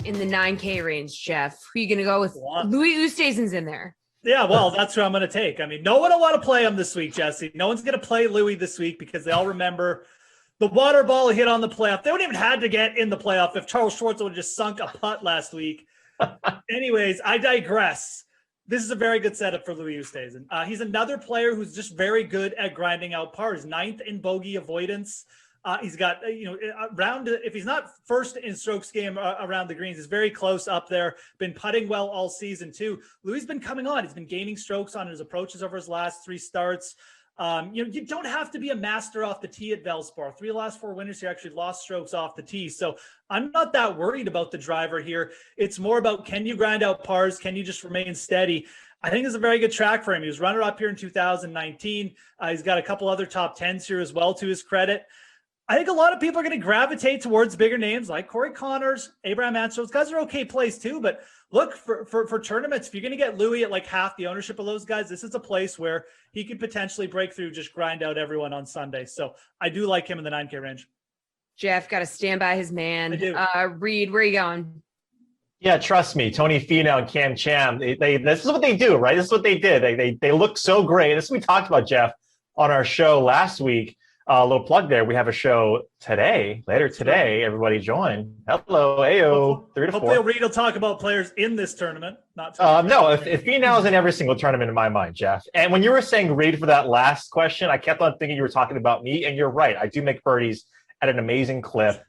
in the 9K range, Geoff. Who are you going to go with? What? Louis Oosthuizen's in there. Yeah, well, that's who I'm going to take. I mean, no one will want to play him this week, Jesse. No one's going to play Louis this week because they all remember the water ball hit on the playoff. They wouldn't even had to get in the playoff if Charles Schwartz would have just sunk a putt last week. Anyways, I digress. This is a very good setup for Louis Oosthuizen. He's another player who's just very good at grinding out pars. 9th in bogey avoidance. He's got, around, if he's not first in strokes game around the greens, he's very close up there. Been putting well all season too. Louis been coming on. He's been gaining strokes on his approaches over his last 3 starts. You don't have to be a master off the tee at Valspar. 3 of the last 4 winners here actually lost strokes off the tee. So I'm not that worried about the driver here. It's more about, can you grind out pars? Can you just remain steady? I think it's a very good track for him. He was runner-up here in 2019. He's got a couple other top 10s here as well, to his credit. I think a lot of people are going to gravitate towards bigger names like Corey Connors, Abraham Ancer. Those guys are okay plays too, but look, for tournaments, if you're going to get Louis at like half the ownership of those guys, this is a place where he could potentially break through, just grind out everyone on Sunday. So I do like him in the 9K range. Geoff, got to stand by his man. I do. Reid, where are you going? Yeah, trust me, Tony Finau and Cam Cham, this is what they do, right? This is what they did. They look so great. This is what we talked about, Geoff, on our show last week. A little plug there. We have a show later today. Everybody join. Hello, Ayo. 3 to 4. Hopefully Reid will talk about players in this tournament. Not no, if Finau is in every single tournament in my mind, Geoff. And when you were saying Reid for that last question, I kept on thinking you were talking about me, and you're right. I do make birdies at an amazing clip.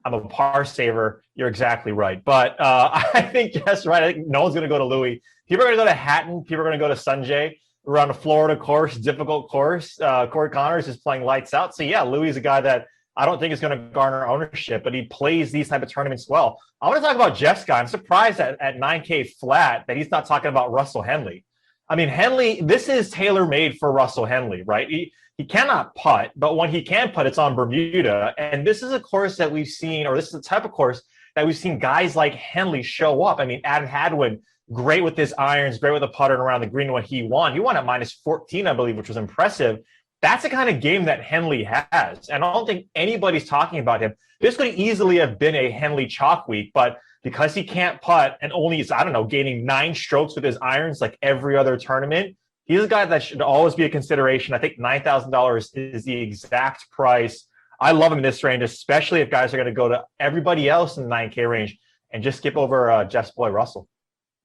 I'm a par saver. You're exactly right. But I think Jeff's right. I think no one's going to go to Louis. People are going to go to Hatton. People are going to go to Sanjay. We're on a Florida course, difficult course. Corey Connors is playing lights out. So, yeah, Louis is a guy that I don't think is going to garner ownership, but he plays these type of tournaments well. I want to talk about Jeff's guy. I'm surprised at 9K flat that he's not talking about Russell Henley. I mean, Henley, this is tailor-made for Russell Henley, right? He cannot putt, but when he can putt, it's on Bermuda. And this is a course that we've seen, or this is the type of course that we've seen guys like Henley show up. I mean, Adam Hadwin, great with his irons, great with a putter around the green when he won. He won at -14, I believe, which was impressive. That's the kind of game that Henley has. And I don't think anybody's talking about him. This could easily have been a Henley chalk week, but because he can't putt and only is, gaining 9 strokes with his irons like every other tournament, he's a guy that should always be a consideration. I think $9,000 is the exact price. I love him in this range, especially if guys are going to go to everybody else in the 9K range and just skip over Jeff's boy, Russell.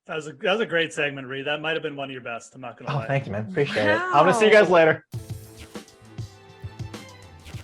That was a great segment, Reid. That might have been one of your best. I'm not going to lie. Thank you, man. Appreciate it. I'm going to see you guys later.